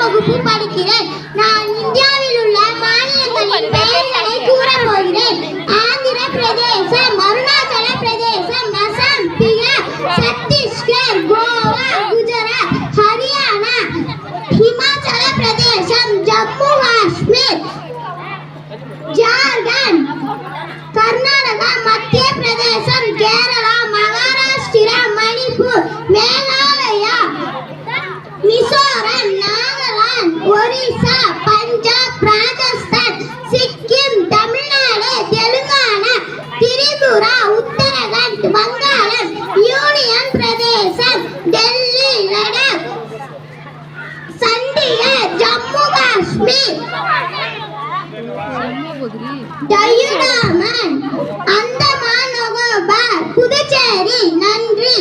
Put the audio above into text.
வகுப்பு படிக்கிறேன். நான் இந்தியாவில் உள்ள மாநிலங்களின் பெயர்களை கூற போகிறேன். ஆந்திர பிரதேசம், அருணாச்சல பிரதேசம், அசாம், பீகார், சத்தீஸ்கர், கோவா, குஜராத், ஹரியானா, ஹிமாச்சல பிரதேசம், ஜம்மு காஷ்மீர், ஜார்க்கண்ட், கர்நாடகா, மத்திய பிரதேசம், கேரளா, மகாராஷ்டிரா, மணிப்பூர், மேகாலயா, மிசோரம், நாகாலாந்து, ஒரிசா, பஞ்சாப், ராஜஸ்தான், சிக்கிம், தமிழ்நாடு, தெலுங்கானா, திரிபுரா, உத்தரகண்ட், வங்காளம், யூனியன் பிரதேசம், டெல்லி, லடாக், சண்டிகர், ஜம்மு காஷ்மீர், டயூடாமன், அந்தமான் நிகோபார், புதுச்சேரி. நன்றி.